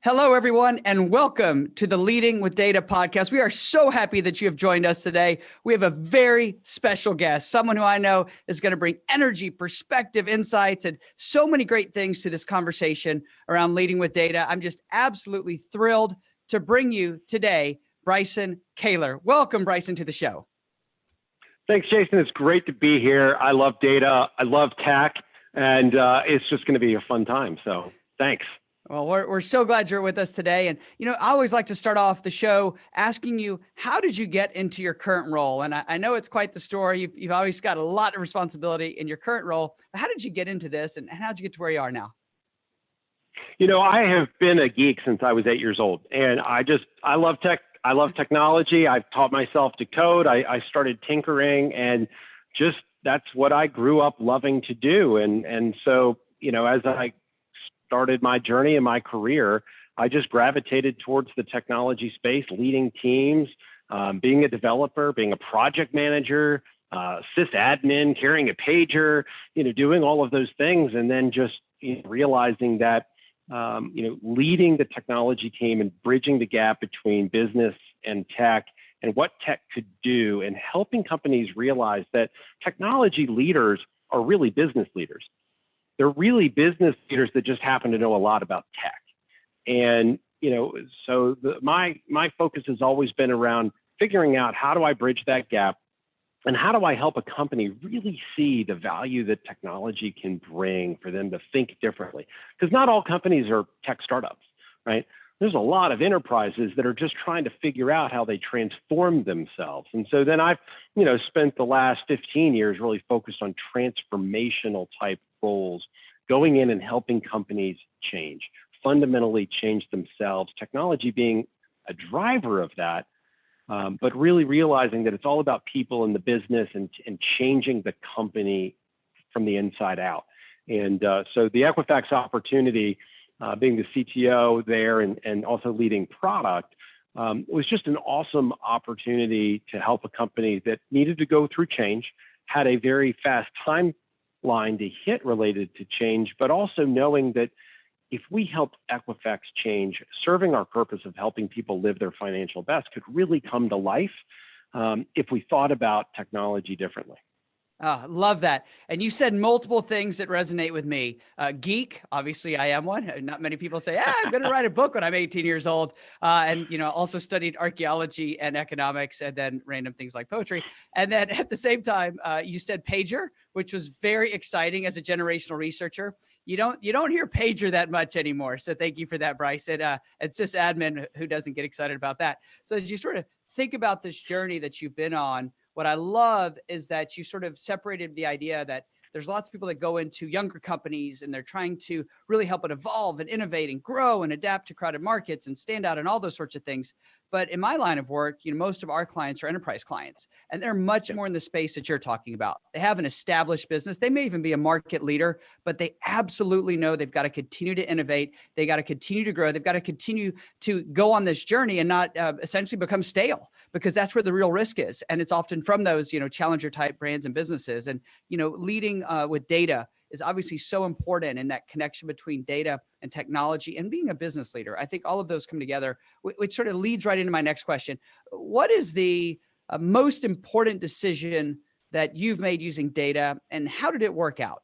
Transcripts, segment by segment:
Hello, everyone, and welcome to the Leading with Data podcast. We are so happy that you have joined us today. We have a very special guest, someone who I know is going to bring energy, perspective, insights, and so many great things to this conversation around leading with data. I'm just absolutely thrilled to bring you today, Bryson Koehler. Welcome, Bryson, to the show. Thanks, Jason. It's great to be here. I love data. I love tech, and it's just going to be a fun time. So thanks. Well, we're so glad you're with us today. And, I always like to start off the show asking you, how did you get into your current role? And I know it's quite the story. You've always got a lot of responsibility in your current role. How did you get into this and how did you get to where you are now? I have been a geek since I was 8 years old, and I love tech. I love technology. I've taught myself to code. I started tinkering, and just that's what I grew up loving to do. And so, as I started my journey in my career, I just gravitated towards the technology space, leading teams, being a developer, being a project manager, sysadmin, carrying a pager, doing all of those things. And then just realizing that, leading the technology team and bridging the gap between business and tech and what tech could do, and helping companies realize that technology leaders are really business leaders. They're really business leaders that just happen to know a lot about tech. And, so my focus has always been around figuring out, how do I bridge that gap, and how do I help a company really see the value that technology can bring for them to think differently? Because not all companies are tech startups, right? There's a lot of enterprises that are just trying to figure out how they transform themselves. And so then I've, spent the last 15 years really focused on transformational type roles, going in and helping companies change, fundamentally change themselves, technology being a driver of that, but really realizing that it's all about people in the business and changing the company from the inside out. And so the Equifax opportunity, being the CTO there and also leading product, was just an awesome opportunity to help a company that needed to go through change, had a very fast timeline to hit related to change, but also knowing that if we helped Equifax change, serving our purpose of helping people live their financial best could really come to life if we thought about technology differently. Love that. And you said multiple things that resonate with me. Geek, obviously I am one. Not many people say, I'm going to write a book when I'm 18 years old. And, also studied archaeology and economics, and then random things like poetry. And then at the same time, you said pager, which was very exciting as a generational researcher. You don't hear pager that much anymore. So thank you for that, Bryson. And sysadmin, who doesn't get excited about that. So as you sort of think about this journey that you've been on, what I love is that you sort of separated the idea that there's lots of people that go into younger companies and they're trying to really help it evolve and innovate and grow and adapt to crowded markets and stand out and all those sorts of things. But in my line of work, most of our clients are enterprise clients, and they're much more in the space that you're talking about. They have an established business. They may even be a market leader, but they absolutely know they've got to continue to innovate. They got to continue to grow. They've got to continue to go on this journey and not essentially become stale, because that's where the real risk is. And it's often from those, challenger type brands and businesses. And, leading with data is obviously so important in that connection between data and technology and being a business leader. I think all of those come together, which sort of leads right into my next question. What is the most important decision that you've made using data, and how did it work out?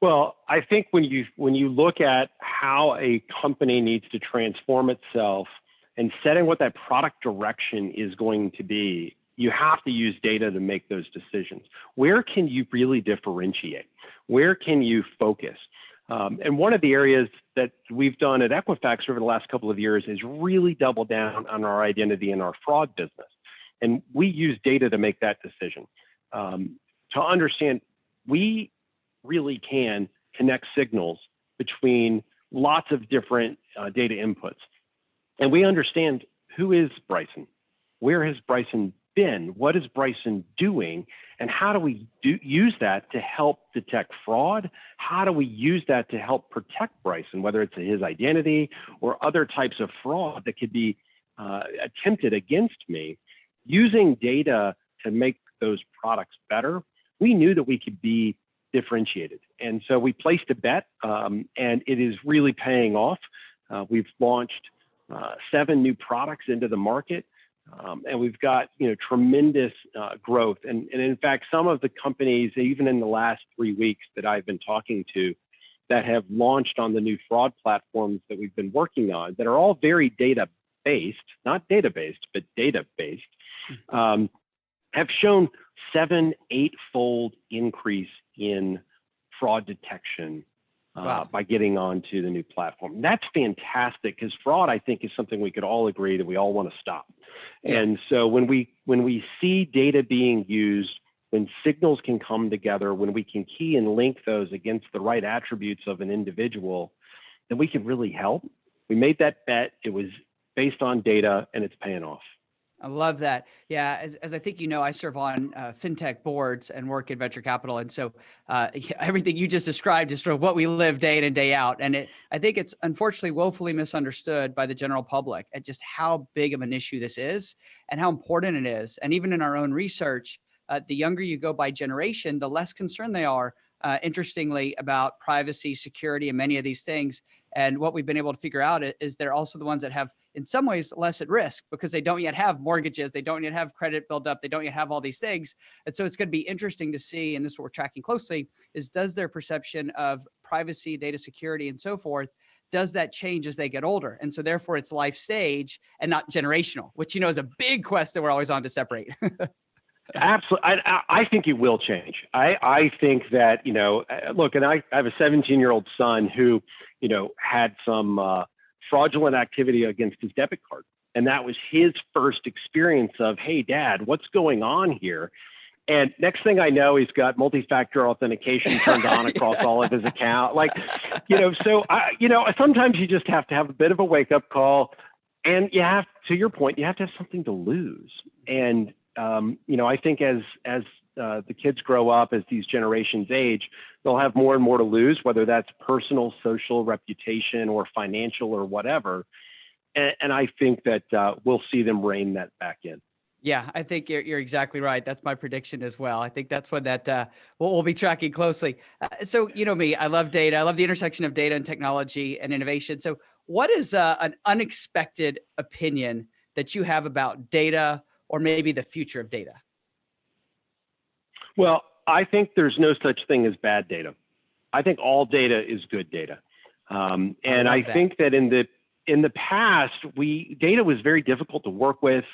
Well, I think when you look at how a company needs to transform itself and setting what that product direction is going to be, you have to use data to make those decisions. Where can you really differentiate? Where can you focus? And one of the areas that we've done at Equifax over the last couple of years is really double down on our identity and our fraud business. And we use data to make that decision. To understand, we really can connect signals between lots of different data inputs. And we understand, who is Bryson? Where has Bryson been? What is Bryson doing? And how do we use that to help detect fraud? How do we use that to help protect Bryson, whether it's his identity or other types of fraud that could be attempted against me? Using data to make those products better, we knew that we could be differentiated. And so we placed a bet, and it is really paying off. We've launched 7 new products into the market, and we've got tremendous growth. And in fact, some of the companies, even in the last 3 weeks that I've been talking to, that have launched on the new fraud platforms that we've been working on, that are all very data-based, not data-based, but data-based, have shown 7-8-fold increase in fraud detection by getting onto the new platform. That's fantastic, because fraud, I think, is something we could all agree that we all want to stop. Yeah. And so when we see data being used, when signals can come together, when we can key and link those against the right attributes of an individual, then we can really help. We made that bet. It was based on data, and it's paying off. I love that. Yeah, as I think I serve on fintech boards and work in venture capital, and so everything you just described is sort of what we live day in and day out. And I think it's unfortunately woefully misunderstood by the general public at just how big of an issue this is and how important it is. And even in our own research, the younger you go by generation, the less concerned they are, interestingly, about privacy, security, and many of these things. And what we've been able to figure out is they're also the ones that have, in some ways, less at risk, because they don't yet have mortgages, they don't yet have credit built up, they don't yet have all these things. And so it's going to be interesting to see, and this is what we're tracking closely, is does their perception of privacy, data security, and so forth, does that change as they get older? And so therefore it's life stage and not generational, which is a big quest that we're always on to separate. Absolutely. I think it will change. I think that, look, and I have a 17-year-old son who, had some fraudulent activity against his debit card. And that was his first experience of, hey, Dad, what's going on here? And next thing I know, he's got multi-factor authentication turned on across all of his account. So, sometimes you just have to have a bit of a wake-up call. And you have, to your point, you have to have something to lose. And I think as the kids grow up, as these generations age, they'll have more and more to lose, whether that's personal, social, reputation, or financial, or whatever. And I think that we'll see them rein that back in. Yeah, I think you're exactly right. That's my prediction as well. I think that's what we'll be tracking closely. So me, I love data. I love the intersection of data and technology and innovation. So what is an unexpected opinion that you have about data, or maybe the future of data? Well, I think there's no such thing as bad data. I think all data is good data. And I think that in the past, data was very difficult to work with,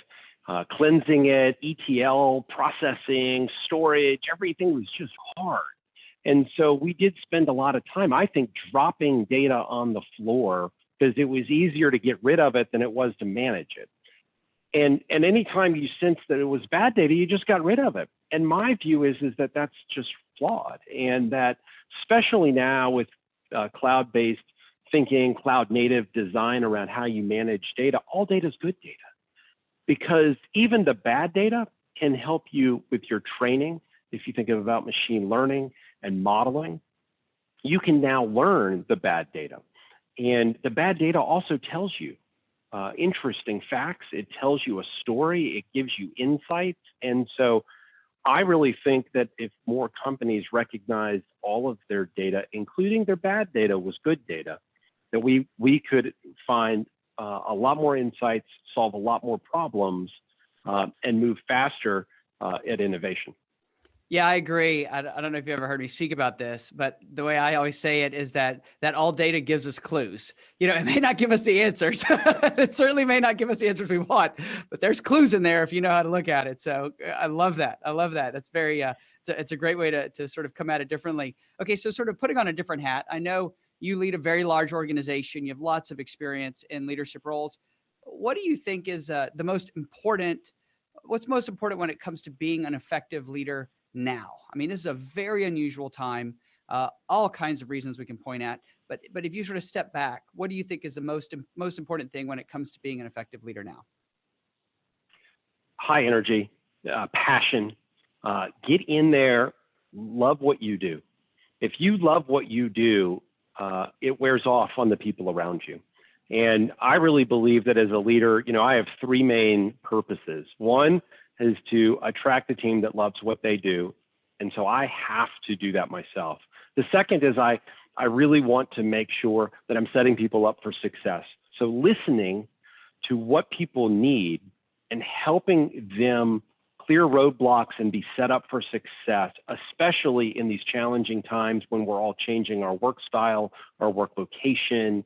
cleansing it, ETL, processing, storage, everything was just hard. And so we did spend a lot of time, I think, dropping data on the floor, because it was easier to get rid of it than it was to manage it. And anytime you sense that it was bad data, you just got rid of it. And my view is that that's just flawed. And that, especially now with cloud-based thinking, cloud-native design around how you manage data, all data is good data. Because even the bad data can help you with your training. If you think about machine learning and modeling, you can now learn the bad data. And the bad data also tells you interesting facts. It tells you a story. It gives you insights. And so I really think that if more companies recognize all of their data, including their bad data, was good data, that we could find a lot more insights, solve a lot more problems, and move faster at innovation. Yeah, I agree. I don't know if you ever heard me speak about this, but the way I always say it is that all data gives us clues. It may not give us the answers. It certainly may not give us the answers we want, but there's clues in there if you know how to look at it. So I love that. That's very, it's a great way to sort of come at it differently. Okay, so sort of putting on a different hat, I know you lead a very large organization. You have lots of experience in leadership roles. What do you think is what's most important when it comes to being an effective leader now? I mean, this is a very unusual time, all kinds of reasons we can point at, but if you sort of step back, what do you think is the most important thing when it comes to being an effective leader now? High energy, passion, get in there, love what you do. If you love what you do, it wears off on the people around you. And I really believe that as a leader, I have 3 main purposes. One is to attract a team that loves what they do. And so I have to do that myself. The second is I really want to make sure that I'm setting people up for success. So listening to what people need and helping them clear roadblocks and be set up for success, especially in these challenging times when we're all changing our work style, our work location,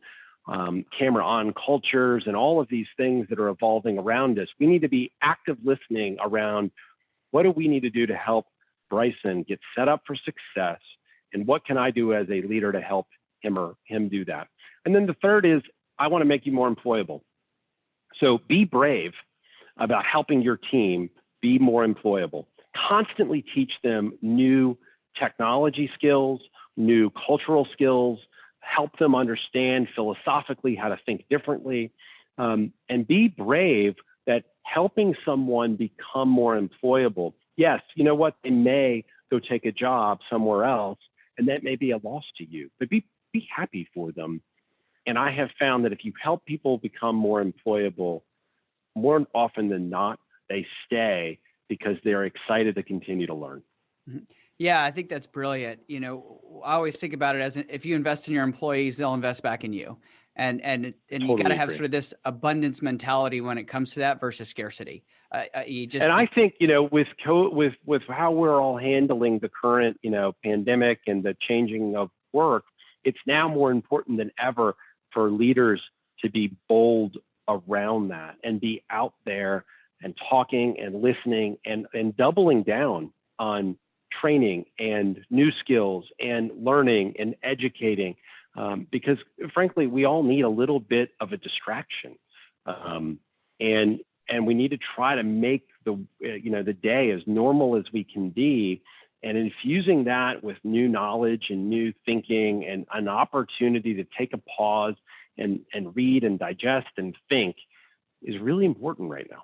camera on cultures, and all of these things that are evolving around us. We need to be active listening around what do we need to do to help Bryson get set up for success, and what can I do as a leader to help him do that? And then the third is I want to make you more employable. So be brave about helping your team be more employable. Constantly teach them new technology skills, new cultural skills, help them understand philosophically how to think differently, and be brave that helping someone become more employable. Yes, you know what? They may go take a job somewhere else, and that may be a loss to you, but be happy for them. And I have found that if you help people become more employable, more often than not, they stay because they're excited to continue to learn. Yeah, I think that's brilliant. You know, I always think about it as if you invest in your employees, they'll invest back in you. And Totally you got to have agree. sort of this abundance mentality when it comes to that versus scarcity. And I think, you know, with how we're all handling the current, you know, pandemic and the changing of work, it's now more important than ever for leaders to be bold around that and be out there and talking and listening and doubling down on training and new skills and learning and educating, because frankly, we all need a little bit of a distraction, and we need to try to make the day as normal as we can be, and infusing that with new knowledge and new thinking and an opportunity to take a pause and read and digest and think is really important right now.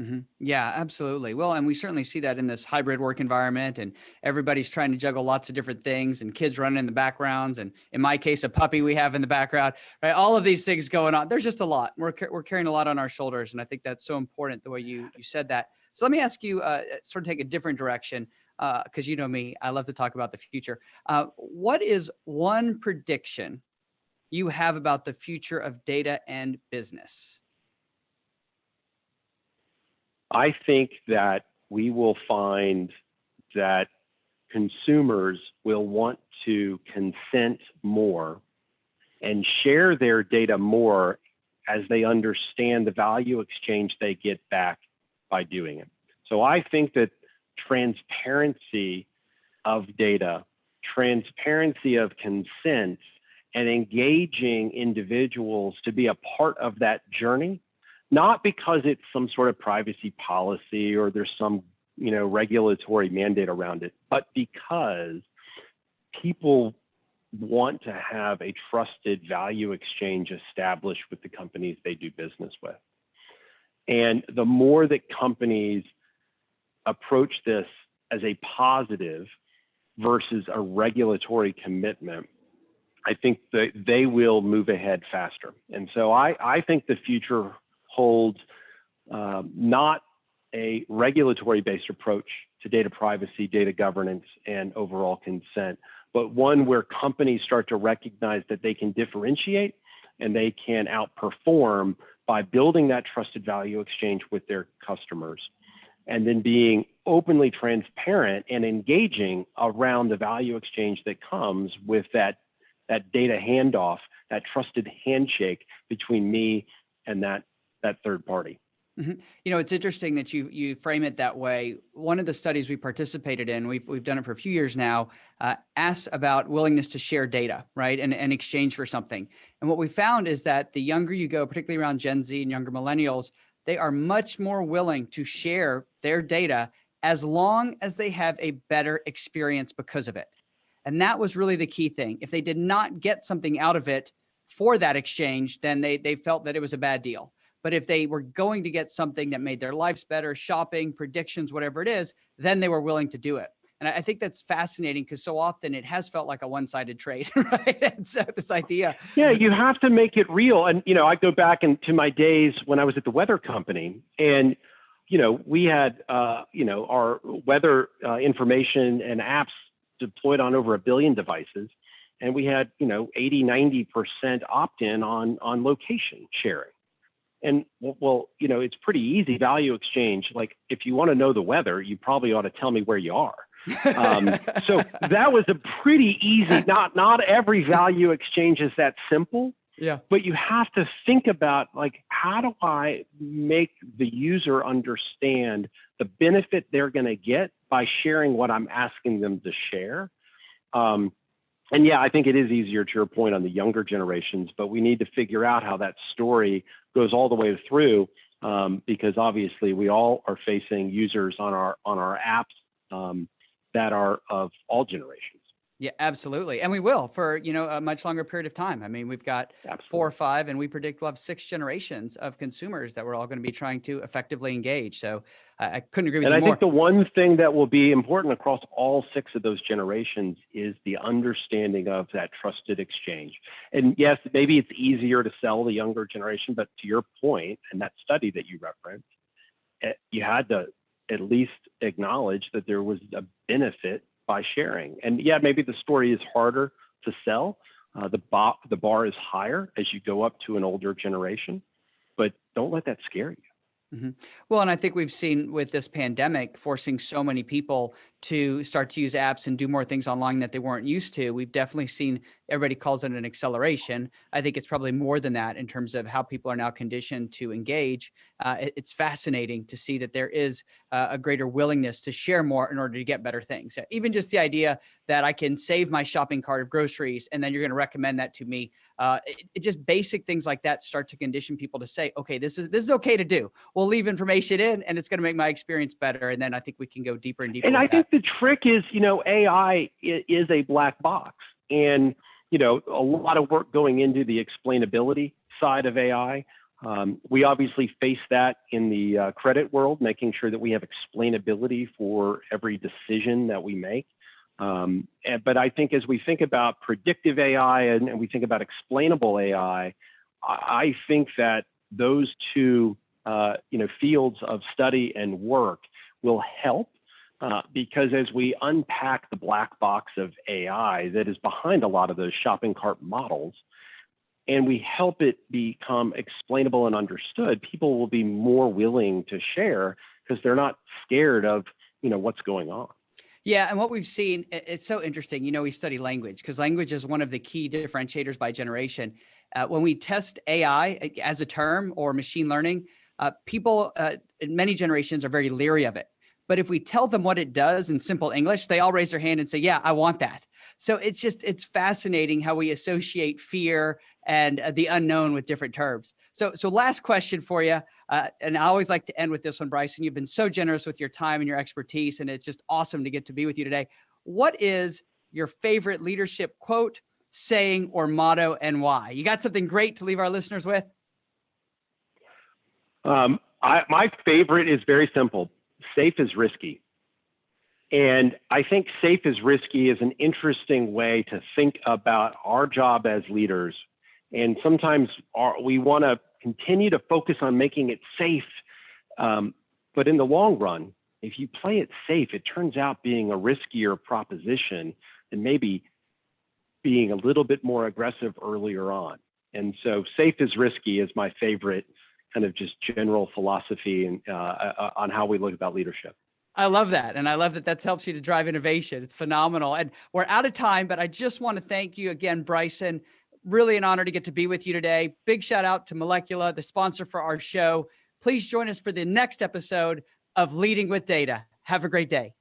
Mm-hmm. Yeah, absolutely. Well, and we certainly see that in this hybrid work environment, and everybody's trying to juggle lots of different things, and kids running in the backgrounds. And in my case, a puppy we have in the background, right? All of these things going on. There's just a lot. We're carrying a lot on our shoulders. And I think that's so important the way you said that. So let me ask you, sort of take a different direction, because you know me, I love to talk about the future. What is one prediction you have about the future of data and business? I think that we will find that consumers will want to consent more and share their data more as they understand the value exchange they get back by doing it. So I think that transparency of data, transparency of consent, and engaging individuals to be a part of that journey, not because it's some sort of privacy policy or there's some, regulatory mandate around it, but because people want to have a trusted value exchange established with the companies they do business with. And the more that companies approach this as a positive versus a regulatory commitment, I think that they will move ahead faster. And so I think the future holds not a regulatory-based approach to data privacy, data governance, and overall consent, but one where companies start to recognize that they can differentiate and they can outperform by building that trusted value exchange with their customers, and then being openly transparent and engaging around the value exchange that comes with that data handoff, that trusted handshake between me and that third party. Mm-hmm. It's interesting that you frame it that way. One of the studies we participated in, we've done it for a few years now, asks about willingness to share data, right, and exchange for something. And what we found is that the younger you go, particularly around Gen Z and younger millennials, they are much more willing to share their data as long as they have a better experience because of it. And that was really the key thing. If they did not get something out of it for that exchange, then they felt that it was a bad deal. But if they were going to get something that made their lives better, shopping, predictions, whatever it is, then they were willing to do it. And I think that's fascinating because so often it has felt like a one-sided trade, right? And so this idea. Yeah, you have to make it real. And, I go back into my days when I was at the weather company, and we had, our weather information and apps deployed on over 1 billion devices. And we had, 80, 90% opt-in on location sharing. And well, it's pretty easy value exchange. Like if you want to know the weather, you probably ought to tell me where you are. So that was a pretty easy, not every value exchange is that simple. Yeah. But you have to think about, like, how do I make the user understand the benefit they're going to get by sharing what I'm asking them to share? And yeah, I think it is easier, to your point, on the younger generations, but we need to figure out how that story goes all the way through, because obviously we all are facing users on our apps that are of all generations. Yeah, absolutely. And we will for, a much longer period of time. I mean, we've got Absolutely. 4 or 5, and we predict we'll have 6 generations of consumers that we're all going to be trying to effectively engage. So I couldn't agree with you more. And I think the one thing that will be important across all 6 of those generations is the understanding of that trusted exchange. And yes, maybe it's easier to sell the younger generation, but to your point, and that study that you referenced, you had to at least acknowledge that there was a benefit by sharing. And yeah, maybe the story is harder to sell. The bar is higher as you go up to an older generation, but don't let that scare you. Mm-hmm. Well, and I think we've seen with this pandemic forcing so many people to start to use apps and do more things online that they weren't used to. We've definitely seen, everybody calls it an acceleration. I think it's probably more than that in terms of how people are now conditioned to engage. It's fascinating to see that there is a greater willingness to share more in order to get better things. Even just the idea that I can save my shopping cart of groceries and then you're going to recommend that to me. It just basic things like that start to condition people to say, okay, this is okay to do. We'll leave information in and it's going to make my experience better. And then I think we can go deeper and deeper. And I think the trick is, AI is a black box, and, a lot of work going into the explainability side of AI. We obviously face that in the credit world, making sure that we have explainability for every decision that we make. But I think as we think about predictive AI and we think about explainable AI, I think that those two, fields of study and work will help, because as we unpack the black box of AI that is behind a lot of those shopping cart models, and we help it become explainable and understood, people will be more willing to share because they're not scared of, what's going on. Yeah. And what we've seen, it's so interesting. We study language because language is one of the key differentiators by generation. When we test AI as a term or machine learning, people in many generations are very leery of it. But if we tell them what it does in simple English, they all raise their hand and say, yeah, I want that. So it's fascinating how we associate fear and the unknown with different terms. So last question for you. And I always like to end with this one, Bryson. You've been so generous with your time and your expertise, and it's just awesome to get to be with you today. What is your favorite leadership quote, saying, or motto, and why? You got something great to leave our listeners with? My favorite is very simple. Safe is risky. And I think safe is risky is an interesting way to think about our job as leaders. And sometimes we want to continue to focus on making it safe. But in the long run, if you play it safe, it turns out being a riskier proposition than maybe being a little bit more aggressive earlier on. And so safe is risky is my favorite kind of just general philosophy and on how we look about leadership. I love that. And I love that helps you to drive innovation. It's phenomenal. And we're out of time, but I just want to thank you again, Bryson. Really an honor to get to be with you today. Big shout out to Molecular, the sponsor for our show. Please join us for the next episode of Leading with Data. Have a great day.